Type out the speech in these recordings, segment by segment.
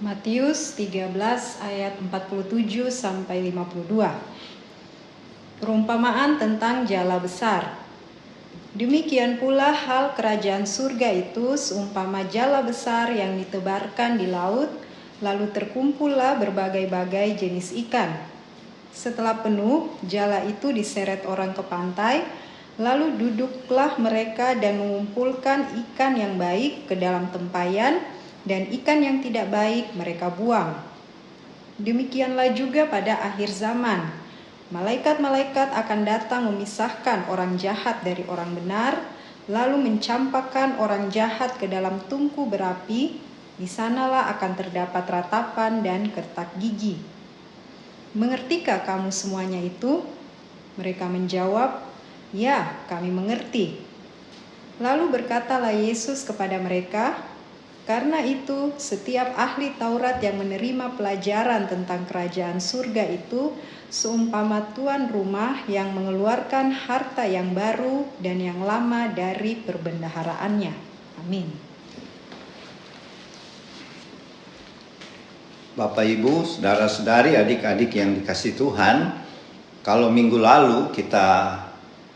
Matius 13 ayat 47 sampai 52. Perumpamaan tentang jala besar. Demikian pula hal kerajaan surga itu seumpama jala besar yang ditebarkan di laut, lalu terkumpullah berbagai-bagai jenis ikan. Setelah penuh, jala itu diseret orang ke pantai, lalu duduklah mereka dan mengumpulkan ikan yang baik ke dalam tempayan, dan ikan yang tidak baik mereka buang. Demikianlah juga pada akhir zaman. Malaikat-malaikat akan datang memisahkan orang jahat dari orang benar, lalu mencampakkan orang jahat ke dalam tungku berapi. Di sanalah akan terdapat ratapan dan kertak gigi. Mengertikah kamu semuanya itu? Mereka menjawab, "Ya, kami mengerti." Lalu berkatalah Yesus kepada mereka, "Karena itu, setiap ahli Taurat yang menerima pelajaran tentang kerajaan surga itu seumpama tuan rumah yang mengeluarkan harta yang baru dan yang lama dari perbendaharaannya." Amin. Bapak Ibu, saudara-saudari, adik-adik yang dikasihi Tuhan, kalau minggu lalu kita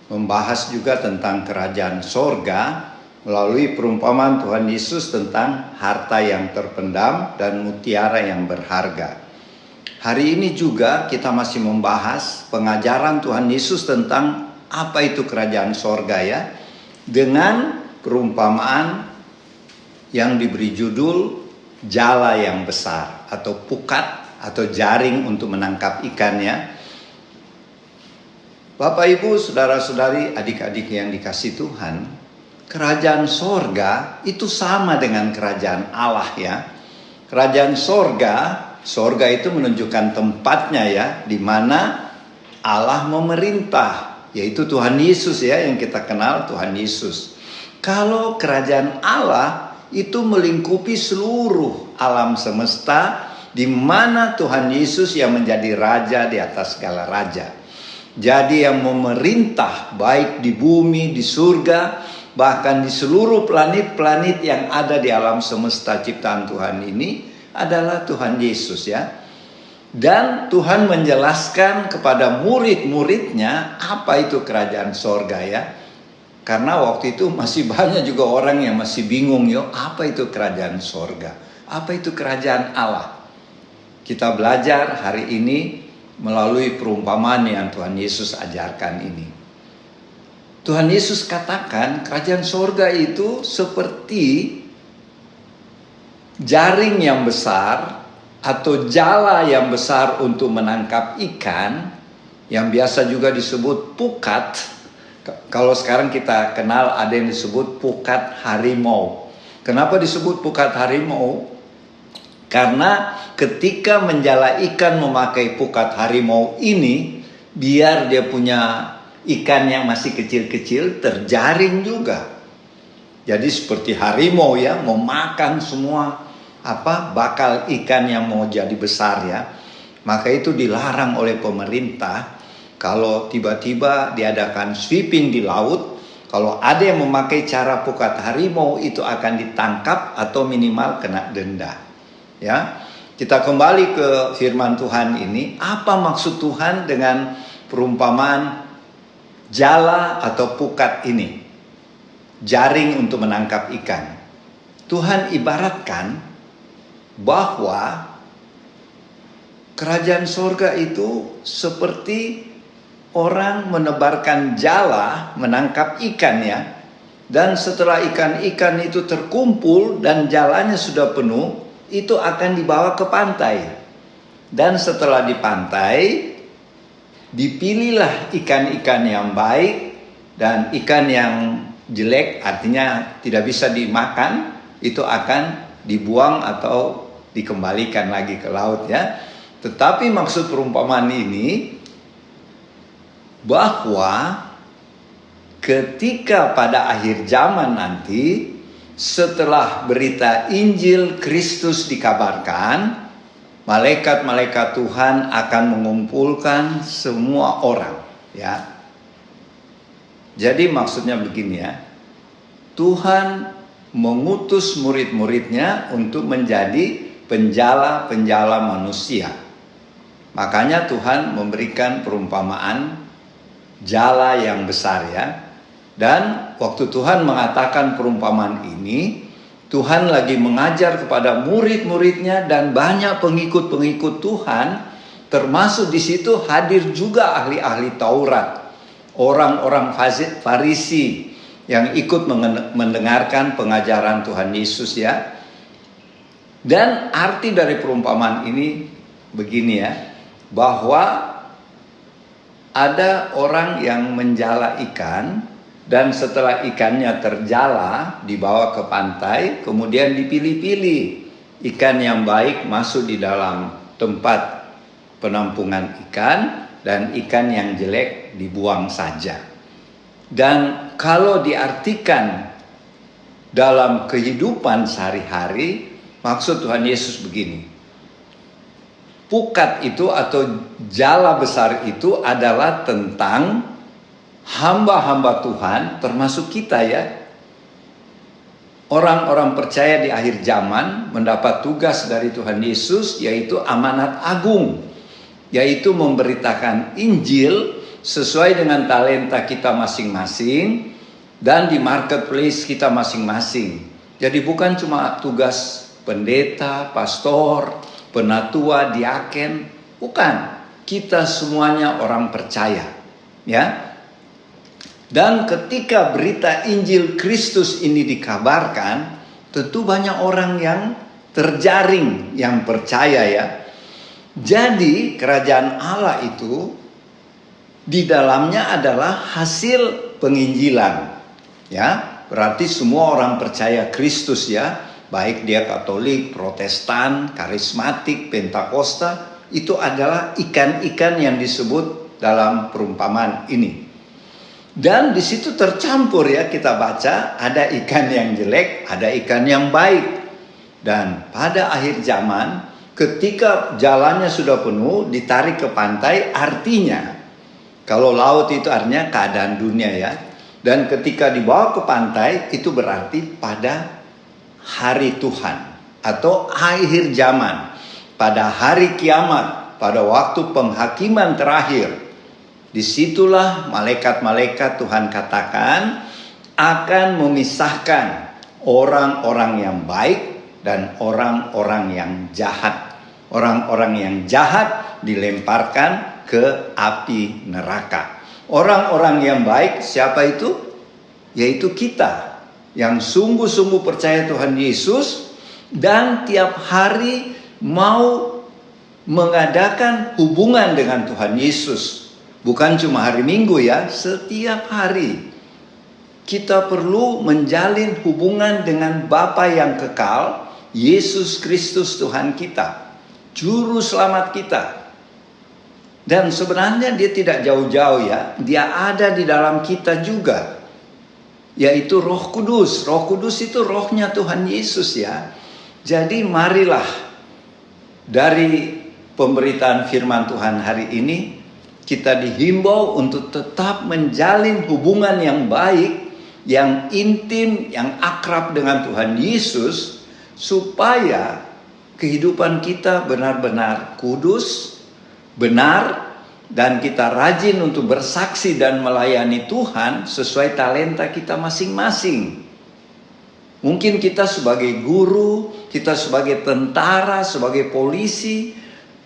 membahas juga tentang kerajaan sorga melalui perumpamaan Tuhan Yesus tentang harta yang terpendam dan mutiara yang berharga. Hari ini juga kita masih membahas pengajaran Tuhan Yesus tentang apa itu kerajaan sorga ya, dengan perumpamaan yang diberi judul jala yang besar atau pukat atau jaring untuk menangkap ikannya. Bapak Ibu, saudara-saudari, adik-adik yang dikasihi Tuhan, kerajaan sorga itu sama dengan kerajaan Allah ya. Kerajaan sorga itu menunjukkan tempatnya ya, di mana Allah memerintah, yaitu Tuhan Yesus ya, yang kita kenal Tuhan Yesus. Kalau kerajaan Allah itu melingkupi seluruh alam semesta, di mana Tuhan Yesus yang menjadi raja di atas segala raja. Jadi yang memerintah baik di bumi, di surga, bahkan di seluruh planet-planet yang ada di alam semesta ciptaan Tuhan ini adalah Tuhan Yesus ya. Dan Tuhan menjelaskan kepada murid-muridnya apa itu kerajaan sorga ya. Karena waktu itu masih banyak juga orang yang masih bingung ya, apa itu kerajaan sorga, apa itu kerajaan Allah. Kita belajar hari ini melalui perumpamaan yang Tuhan Yesus ajarkan ini. Tuhan Yesus katakan kerajaan sorga itu seperti jaring yang besar atau jala yang besar untuk menangkap ikan, yang biasa juga disebut pukat. Kalau sekarang kita kenal ada yang disebut pukat harimau. Kenapa disebut pukat harimau? Karena ketika menjala ikan memakai pukat harimau ini, biar dia punya ikan yang masih kecil-kecil terjaring juga. Jadi seperti harimau ya, mau makan semua bakal ikan yang mau jadi besar ya. Maka itu dilarang oleh pemerintah. Kalau tiba-tiba diadakan sweeping di laut, kalau ada yang memakai cara pukat harimau, itu akan ditangkap atau minimal kena denda. Ya, kita kembali ke firman Tuhan ini. Apa maksud Tuhan dengan perumpamaan jala atau pukat ini? Jaring untuk menangkap ikan. Tuhan ibaratkan bahwa kerajaan sorga itu seperti orang menebarkan jala menangkap ikan ya. Dan setelah ikan-ikan itu terkumpul dan jalanya sudah penuh, itu akan dibawa ke pantai. Dan setelah di pantai, dipilihlah ikan-ikan yang baik, dan ikan yang jelek artinya tidak bisa dimakan, itu akan dibuang atau dikembalikan lagi ke laut ya. Tetapi maksud perumpamaan ini bahwa ketika pada akhir zaman nanti, setelah berita Injil Kristus dikabarkan, malaikat-malaikat Tuhan akan mengumpulkan semua orang ya. Jadi maksudnya begini ya, Tuhan mengutus murid-muridnya untuk menjadi penjala-penjala manusia. Makanya Tuhan memberikan perumpamaan jala yang besar ya. Dan waktu Tuhan mengatakan perumpamaan ini, Tuhan lagi mengajar kepada murid-muridnya dan banyak pengikut-pengikut Tuhan, termasuk di situ hadir juga ahli-ahli Taurat, orang-orang Farisi yang ikut mendengarkan pengajaran Tuhan Yesus ya. Dan arti dari perumpamaan ini begini ya, bahwa ada orang yang menjala ikan, dan setelah ikannya terjala dibawa ke pantai, kemudian dipilih-pilih ikan yang baik masuk di dalam tempat penampungan ikan, dan ikan yang jelek dibuang saja. Dan kalau diartikan dalam kehidupan sehari-hari, maksud Tuhan Yesus begini, pukat itu atau jala besar itu adalah tentang hamba-hamba Tuhan, termasuk kita ya. Orang-orang percaya di akhir zaman mendapat tugas dari Tuhan Yesus, yaitu amanat agung, yaitu memberitakan Injil sesuai dengan talenta kita masing-masing dan di marketplace kita masing-masing. Jadi bukan cuma tugas pendeta, pastor, penatua, diaken, bukan. Kita semuanya orang percaya, ya. Dan ketika berita Injil Kristus ini dikabarkan, tentu banyak orang yang terjaring, yang percaya ya. Jadi kerajaan Allah itu di dalamnya adalah hasil penginjilan. Ya, berarti semua orang percaya Kristus ya, baik dia Katolik, Protestan, Karismatik, Pentakosta, itu adalah ikan-ikan yang disebut dalam perumpamaan ini. Dan di situ tercampur ya, kita baca ada ikan yang jelek, ada ikan yang baik. Dan pada akhir zaman, ketika jalannya sudah penuh, ditarik ke pantai, artinya kalau laut itu artinya keadaan dunia ya. Dan ketika dibawa ke pantai, itu berarti pada hari Tuhan atau akhir zaman, pada hari kiamat, pada waktu penghakiman terakhir. Disitulah malaikat-malaikat Tuhan katakan akan memisahkan orang-orang yang baik dan orang-orang yang jahat. Orang-orang yang jahat dilemparkan ke api neraka. Orang-orang yang baik siapa itu? Yaitu kita yang sungguh-sungguh percaya Tuhan Yesus dan tiap hari mau mengadakan hubungan dengan Tuhan Yesus. Bukan cuma hari Minggu ya, setiap hari kita perlu menjalin hubungan dengan Bapa yang kekal, Yesus Kristus Tuhan kita, Juru Selamat kita. Dan sebenarnya dia tidak jauh-jauh ya, dia ada di dalam kita juga, yaitu Roh Kudus. Roh Kudus itu rohnya Tuhan Yesus ya. Jadi marilah dari pemberitaan firman Tuhan hari ini, kita dihimbau untuk tetap menjalin hubungan yang baik, yang intim, yang akrab dengan Tuhan Yesus, supaya kehidupan kita benar-benar kudus, benar, dan kita rajin untuk bersaksi dan melayani Tuhan sesuai talenta kita masing-masing. Mungkin kita sebagai guru, kita sebagai tentara, sebagai polisi,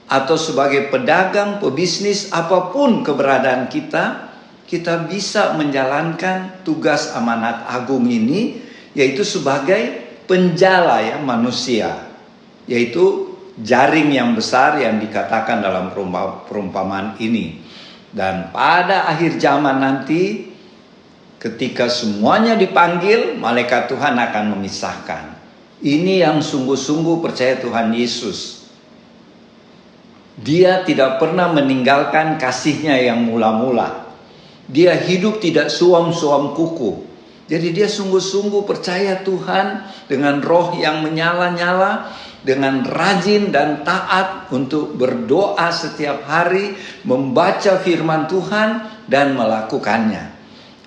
atau sebagai pedagang, pebisnis, apapun keberadaan kita, kita bisa menjalankan tugas amanat agung ini, yaitu sebagai penjala ya manusia, yaitu jaring yang besar yang dikatakan dalam perumpamaan ini. Dan pada akhir zaman nanti, ketika semuanya dipanggil, malaikat Tuhan akan memisahkan. Ini yang sungguh-sungguh percaya Tuhan Yesus. Dia tidak pernah meninggalkan kasihnya yang mula-mula. Dia hidup tidak suam-suam kuku. Jadi dia sungguh-sungguh percaya Tuhan dengan roh yang menyala-nyala, dengan rajin dan taat untuk berdoa setiap hari, membaca firman Tuhan dan melakukannya.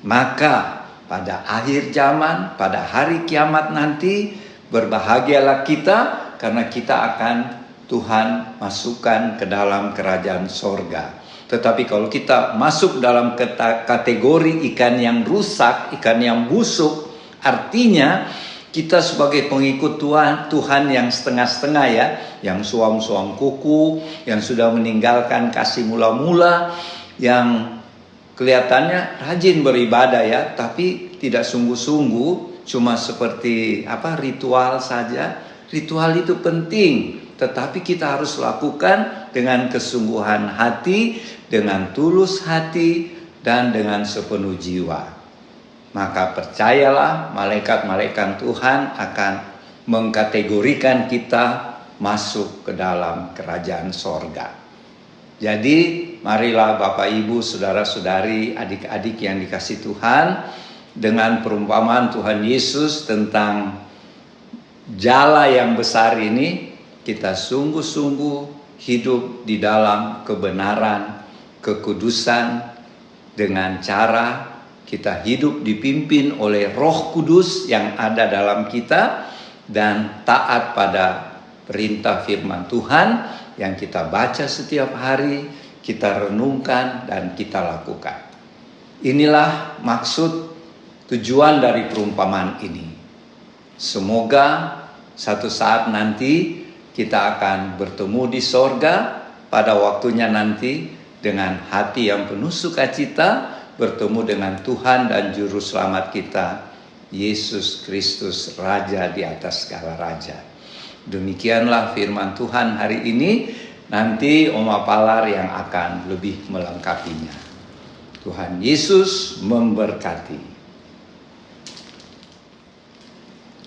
Maka pada akhir zaman, pada hari kiamat nanti, berbahagialah kita Karena kita akan Tuhan masukkan ke dalam kerajaan sorga. Tetapi kalau kita masuk dalam kategori ikan yang rusak, ikan yang busuk, artinya kita sebagai pengikut Tuhan yang setengah-setengah ya, yang suam-suam kuku, yang sudah meninggalkan kasih mula-mula, yang kelihatannya rajin beribadah ya, tapi tidak sungguh-sungguh, cuma seperti ritual saja. Ritual itu penting, tetapi kita harus lakukan dengan kesungguhan hati, dengan tulus hati, dan dengan sepenuh jiwa. Maka percayalah, malaikat-malaikat Tuhan akan mengkategorikan kita masuk ke dalam kerajaan sorga. Jadi marilah Bapak Ibu, saudara-saudari, adik-adik yang dikasih Tuhan, dengan perumpamaan Tuhan Yesus tentang jala yang besar ini, kita sungguh-sungguh hidup di dalam kebenaran, kekudusan, dengan cara kita hidup dipimpin oleh Roh Kudus yang ada dalam kita, dan taat pada perintah firman Tuhan yang kita baca setiap hari, kita renungkan dan kita lakukan. Inilah maksud tujuan dari perumpamaan ini. Semoga satu saat nanti kita akan bertemu di sorga pada waktunya nanti dengan hati yang penuh sukacita, bertemu dengan Tuhan dan Juru Selamat kita, Yesus Kristus, Raja di atas segala raja. Demikianlah firman Tuhan hari ini. Nanti Oma Palar yang akan lebih melengkapinya. Tuhan Yesus memberkati.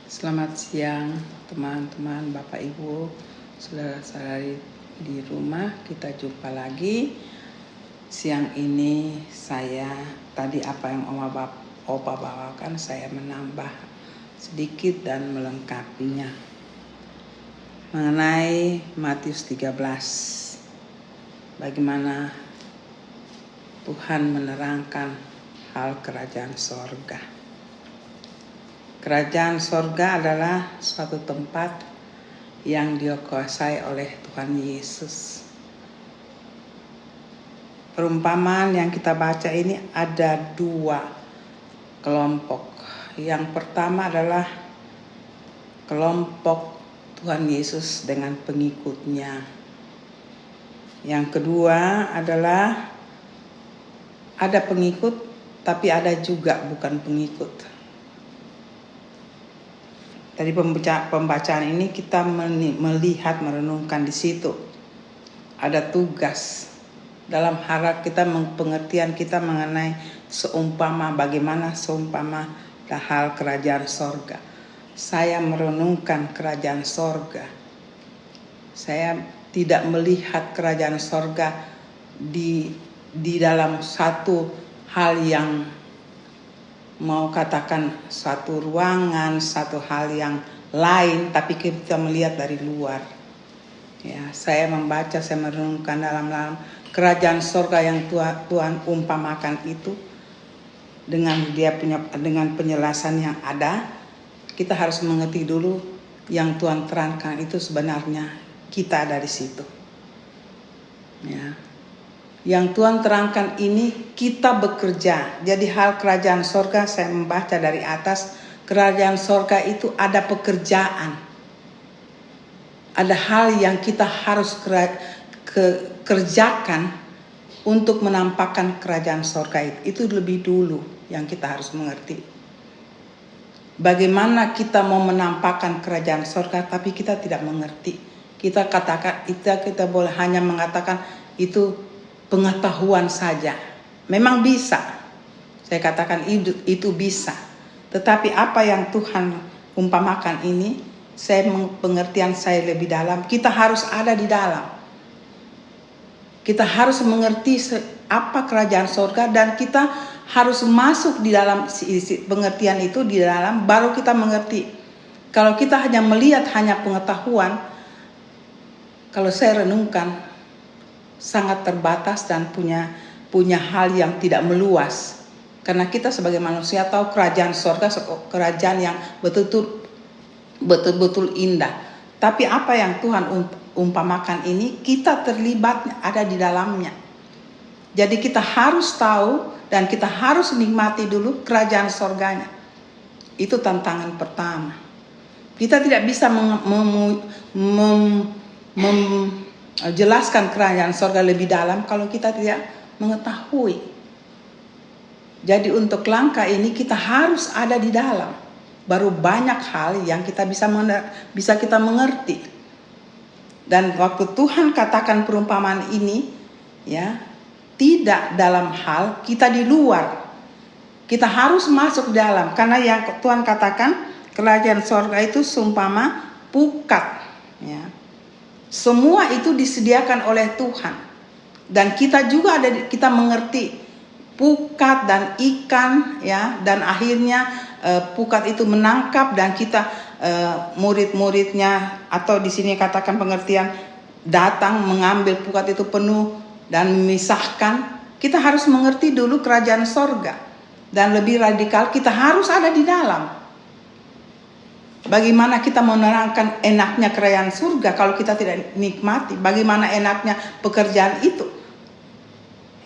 Selamat siang teman-teman, Bapak Ibu, saudara-saudari di rumah. Kita jumpa lagi. Siang ini saya tadi apa yang Opa bawakan, saya menambah sedikit dan melengkapinya. Mengenai Matius 13. Bagaimana Tuhan menerangkan hal kerajaan sorga. Kerajaan sorga adalah suatu tempat yang dikuasai oleh Tuhan Yesus. Perumpamaan yang kita baca ini ada dua kelompok. Yang pertama adalah kelompok Tuhan Yesus dengan pengikutnya. Yang kedua adalah ada pengikut tapi ada juga bukan pengikut. Dari pembacaan ini kita melihat, merenungkan di situ. Ada tugas dalam harap kita pengertian kita mengenai bagaimana seumpama hal kerajaan sorga. Saya merenungkan kerajaan sorga. Saya tidak melihat kerajaan sorga di dalam satu hal yang mau katakan satu ruangan, satu hal yang lain, tapi kita melihat dari luar. Ya, saya membaca, saya merenungkan dalam kerajaan sorga yang Tuhan umpamakan itu dengan dengan penjelasan yang ada. Kita harus mengerti dulu yang Tuhan terangkan itu sebenarnya kita ada di situ. Ya. Yang Tuhan terangkan ini kita bekerja. Jadi hal kerajaan sorga, saya membaca dari atas, kerajaan sorga itu ada pekerjaan. Ada hal yang kita harus kerjakan untuk menampakkan kerajaan sorga itu lebih dulu yang kita harus mengerti. Bagaimana kita mau menampakkan kerajaan sorga tapi kita tidak mengerti. Kita katakan kita boleh hanya mengatakan itu pengetahuan saja. Memang bisa. Saya katakan itu bisa. Tetapi apa yang Tuhan umpamakan ini, pengertian saya lebih dalam. Kita harus ada di dalam. Kita harus mengerti apa kerajaan sorga dan kita harus masuk di dalam pengertian itu di dalam, baru kita mengerti. Kalau kita hanya melihat hanya pengetahuan, kalau saya renungkan sangat terbatas dan punya hal yang tidak meluas. Karena kita sebagai manusia tahu kerajaan sorga kerajaan yang betul-betul indah. Tapi apa yang Tuhan umpamakan ini, kita terlibat ada di dalamnya. Jadi kita harus tahu dan kita harus nikmati dulu kerajaan sorganya. Itu tantangan pertama. Kita tidak bisa menjelaskan kerajaan sorga lebih dalam kalau kita tidak mengetahui. Jadi untuk langkah ini kita harus ada di dalam. Baru banyak hal yang kita bisa kita mengerti. Dan waktu Tuhan katakan perumpamaan ini, ya, tidak dalam hal kita di luar. Kita harus masuk dalam, karena yang Tuhan katakan kerajaan sorga itu seumpama pukat, ya. Semua itu disediakan oleh Tuhan. Dan kita juga kita mengerti pukat dan ikan, ya, dan akhirnya pukat itu menangkap dan kita murid-muridnya, atau di sini katakan pengertian datang mengambil pukat itu penuh dan memisahkan. Kita harus mengerti dulu kerajaan sorga, dan lebih radikal kita harus ada di dalam. Bagaimana kita menerangkan enaknya kerajaan surga kalau kita tidak nikmati? Bagaimana enaknya pekerjaan itu?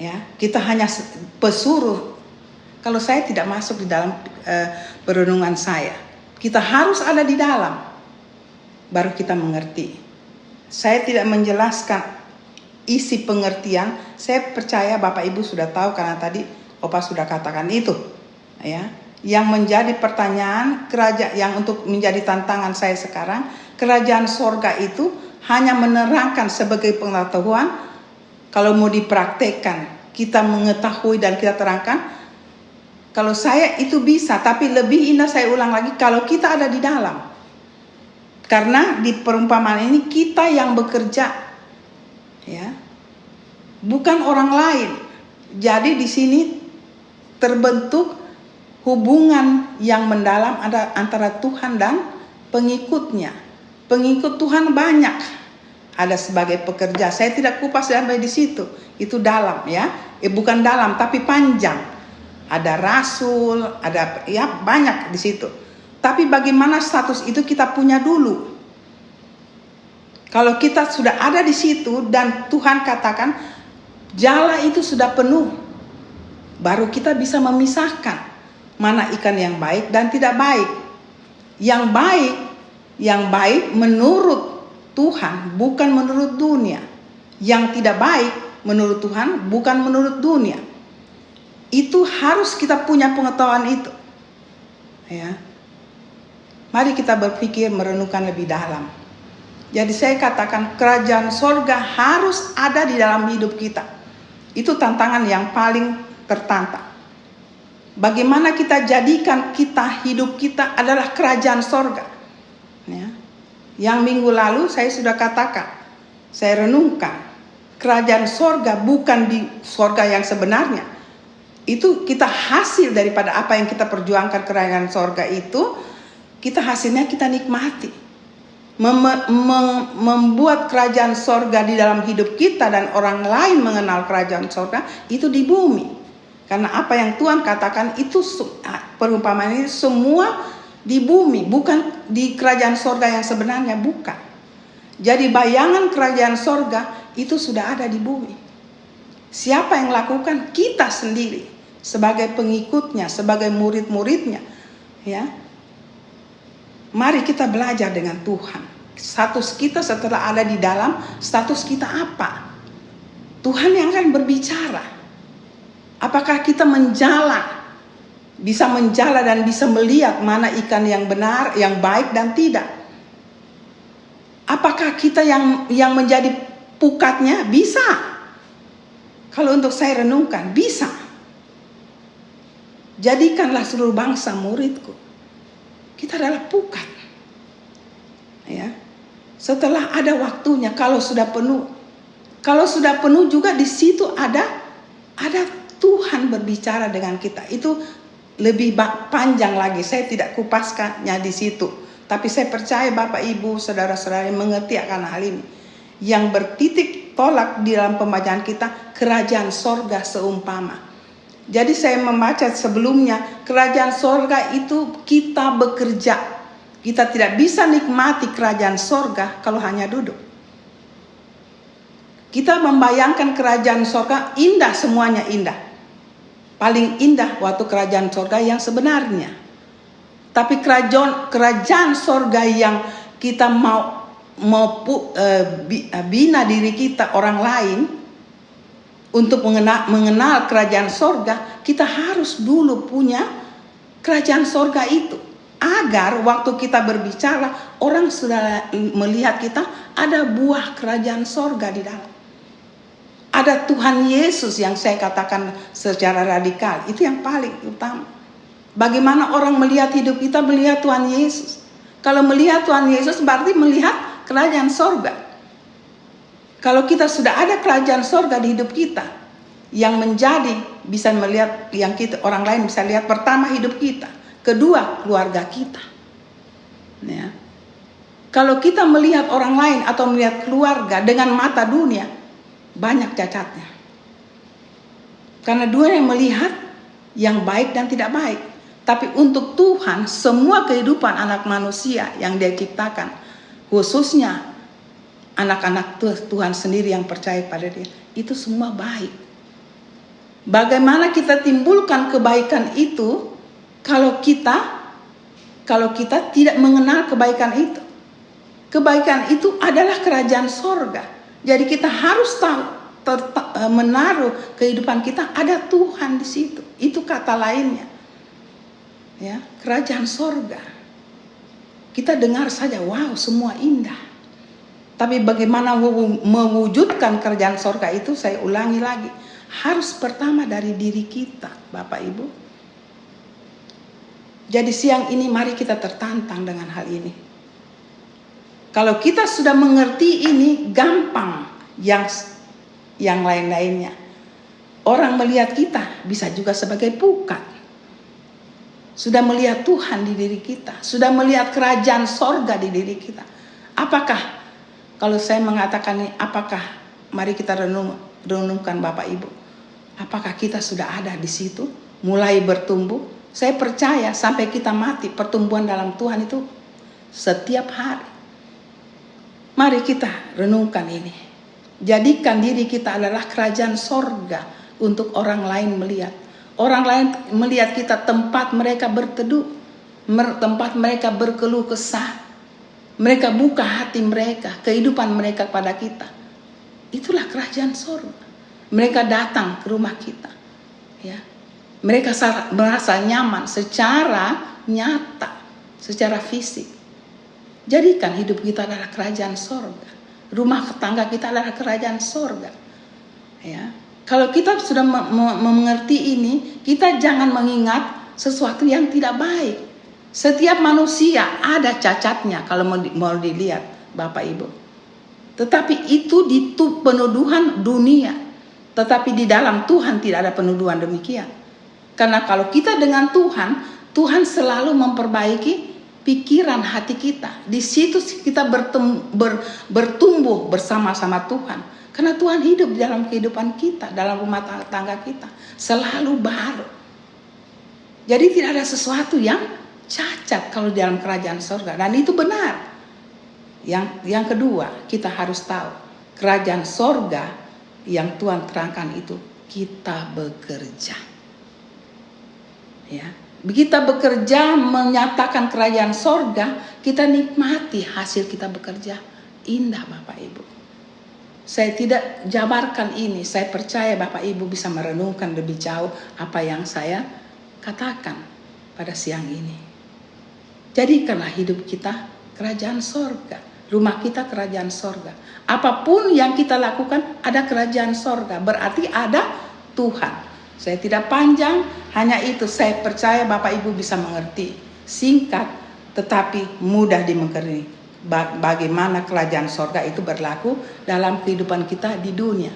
Ya, kita hanya pesuruh. Kalau saya tidak masuk di dalam perenungan saya, kita harus ada di dalam, baru kita mengerti. Saya tidak menjelaskan isi pengertian. Saya percaya Bapak Ibu sudah tahu karena tadi Opa sudah katakan itu, ya. Yang menjadi pertanyaan yang untuk menjadi tantangan saya sekarang, kerajaan sorga itu hanya menerangkan sebagai pengetahuan. Kalau mau dipraktekkan, kita mengetahui dan kita terangkan. Kalau saya itu bisa, tapi lebih indah saya ulang lagi kalau kita ada di dalam. Karena di perumpamaan ini kita yang bekerja, ya, bukan orang lain. Jadi di sini terbentuk hubungan yang mendalam ada antara Tuhan dan pengikutnya. Pengikut Tuhan banyak. Ada sebagai pekerja. Saya tidak kupas sampai di situ. Itu dalam, ya. Bukan dalam tapi panjang. Ada rasul, ada, ya, banyak di situ. Tapi bagaimana status itu kita punya dulu. Kalau kita sudah ada di situ dan Tuhan katakan jala itu sudah penuh, baru kita bisa memisahkan mana ikan yang baik dan tidak baik. Yang baik menurut Tuhan, bukan menurut dunia. Yang tidak baik menurut Tuhan, bukan menurut dunia. Itu harus kita punya pengetahuan itu, ya. Mari kita berpikir, merenungkan lebih dalam. Jadi saya katakan kerajaan sorga harus ada di dalam hidup kita. Itu tantangan yang paling tertantang. Bagaimana kita jadikan hidup kita adalah kerajaan sorga, ya. Yang minggu lalu saya sudah katakan, saya renungkan, kerajaan sorga bukan di sorga yang sebenarnya. Itu kita hasil daripada apa yang kita perjuangkan. Kerajaan sorga itu kita hasilnya kita nikmati. Membuat kerajaan sorga di dalam hidup kita dan orang lain mengenal kerajaan sorga itu di bumi. Karena apa yang Tuhan katakan itu perumpamaan ini semua di bumi, bukan di kerajaan sorga yang sebenarnya, bukan. Jadi bayangan kerajaan sorga itu sudah ada di bumi. Siapa yang lakukan? Kita sendiri. Sebagai pengikutnya, sebagai murid-muridnya, ya. Mari kita belajar dengan Tuhan. Status kita setelah ada di dalam, status kita apa? Tuhan yang akan berbicara. Apakah kita bisa menjala dan bisa melihat mana ikan yang benar, yang baik dan tidak? Apakah kita yang menjadi pukatnya? Bisa. Kalau untuk saya renungkan, bisa. Jadikanlah seluruh bangsa muridku. Kita adalah pukat, ya. Setelah ada waktunya, kalau sudah penuh juga di situ ada Tuhan berbicara dengan kita. Itu lebih panjang lagi. Saya tidak kupaskannya di situ. Tapi saya percaya Bapak Ibu, saudara-saudara mengerti akan hal ini. Yang bertitik tolak di dalam pembacaan kita, kerajaan sorga seumpama. Jadi saya membaca sebelumnya, kerajaan sorga itu kita bekerja. Kita tidak bisa nikmati kerajaan sorga kalau hanya duduk. Kita membayangkan kerajaan sorga indah, semuanya indah. Paling indah waktu kerajaan sorga yang sebenarnya. Tapi kerajaan sorga yang kita mau bina diri kita orang lain untuk mengenal kerajaan sorga, kita harus dulu punya kerajaan sorga itu. Agar waktu kita berbicara, orang sudah melihat kita ada buah kerajaan sorga di dalam. Ada Tuhan Yesus yang saya katakan secara radikal. Itu yang paling utama. Bagaimana orang melihat hidup kita, melihat Tuhan Yesus. Kalau melihat Tuhan Yesus berarti melihat kerajaan sorga. Kalau kita sudah ada kerajaan sorga di hidup kita, yang menjadi bisa melihat yang kita orang lain bisa lihat, pertama hidup kita, kedua keluarga kita. Ya. Kalau kita melihat orang lain atau melihat keluarga dengan mata dunia, banyak cacatnya. Karena dua yang melihat yang baik dan tidak baik. Tapi untuk Tuhan, semua kehidupan anak manusia yang Dia ciptakan, khususnya anak-anak Tuhan sendiri yang percaya pada Dia, itu semua baik. Bagaimana kita timbulkan kebaikan itu kalau kita tidak mengenal kebaikan itu? Kebaikan itu adalah kerajaan sorga. Jadi kita harus tahu, menaruh kehidupan kita ada Tuhan di situ. Itu kata lainnya. Ya, kerajaan sorga. Kita dengar saja, wow, semua indah. Tapi bagaimana mewujudkan kerajaan sorga itu, saya ulangi lagi. Harus pertama dari diri kita, Bapak Ibu. Jadi siang ini mari kita tertantang dengan hal ini. Kalau kita sudah mengerti ini, gampang yang lain-lainnya. Orang melihat kita bisa juga sebagai pukat. Sudah melihat Tuhan di diri kita. Sudah melihat kerajaan sorga di diri kita. Apakah, kalau saya mengatakan ini, apakah, mari kita renungkan Bapak Ibu. Apakah kita sudah ada di situ? Mulai bertumbuh. Saya percaya sampai kita mati, pertumbuhan dalam Tuhan itu setiap hari. Mari kita renungkan ini. Jadikan diri kita adalah kerajaan sorga untuk orang lain melihat. Orang lain melihat kita tempat mereka berteduh, tempat mereka berkeluh kesah. Mereka buka hati mereka, kehidupan mereka pada kita. Itulah kerajaan sorga. Mereka datang ke rumah kita. Ya. Mereka merasa nyaman secara nyata, secara fisik. Jadikan hidup kita adalah kerajaan sorga. Rumah tangga kita adalah kerajaan sorga. Ya. Kalau kita sudah mengerti ini, kita jangan mengingat sesuatu yang tidak baik. Setiap manusia ada cacatnya kalau mau dilihat, Bapak Ibu. Tetapi itu di penuduhan dunia. Tetapi di dalam Tuhan tidak ada penuduhan demikian. Karena kalau kita dengan Tuhan, Tuhan selalu memperbaiki pikiran hati kita. Di situ kita bertumbuh bersama-sama Tuhan. Karena Tuhan hidup di dalam kehidupan kita, dalam rumah tangga kita. Selalu baru. Jadi tidak ada sesuatu yang cacat kalau di dalam kerajaan sorga. Dan itu benar. Yang kedua, kita harus tahu. Kerajaan sorga yang Tuhan terangkan itu, kita bekerja. Ya. Kita bekerja menyatakan kerajaan sorga, kita nikmati hasil kita bekerja. Indah Bapak Ibu. Saya tidak jabarkan ini. Saya percaya Bapak Ibu bisa merenungkan lebih jauh apa yang saya katakan pada siang ini. Jadikanlah hidup kita kerajaan sorga. Rumah kita kerajaan sorga. Apapun yang kita lakukan ada kerajaan sorga. Berarti ada Tuhan. Saya tidak panjang. Hanya itu saya percaya Bapak Ibu bisa mengerti. Singkat tetapi mudah dimengerti. Bagaimana kerajaan sorga itu berlaku dalam kehidupan kita di dunia.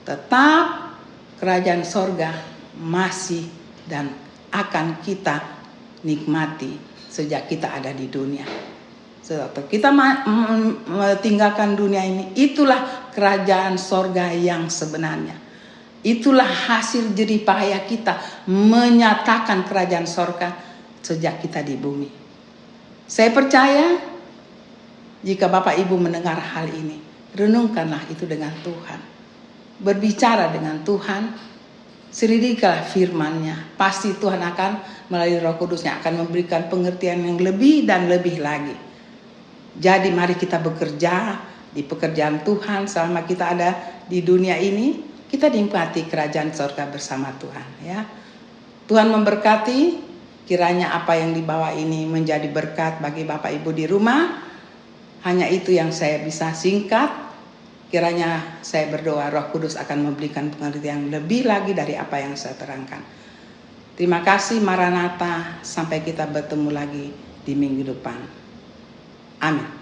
Tetap kerajaan sorga masih dan akan kita nikmati sejak kita ada di dunia. Kita tinggalkan dunia ini, itulah kerajaan sorga yang sebenarnya. Itulah hasil jerih payah kita menyatakan kerajaan sorga sejak kita di bumi. Saya percaya jika Bapak Ibu mendengar hal ini, renungkanlah itu dengan Tuhan. Berbicara dengan Tuhan, selidikilah firman-Nya. Pasti Tuhan akan melalui Roh Kudus-Nya akan memberikan pengertian yang lebih dan lebih lagi. Jadi mari kita bekerja di pekerjaan Tuhan selama kita ada di dunia ini, kita dinikmati kerajaan surga bersama Tuhan, ya. Tuhan memberkati, kiranya apa yang dibawa ini menjadi berkat bagi Bapak Ibu di rumah. Hanya itu yang saya bisa singkat. Kiranya saya berdoa Roh Kudus akan memberikan pengertian lebih lagi dari apa yang saya terangkan. Terima kasih, Maranatha, sampai kita bertemu lagi di minggu depan. Amin.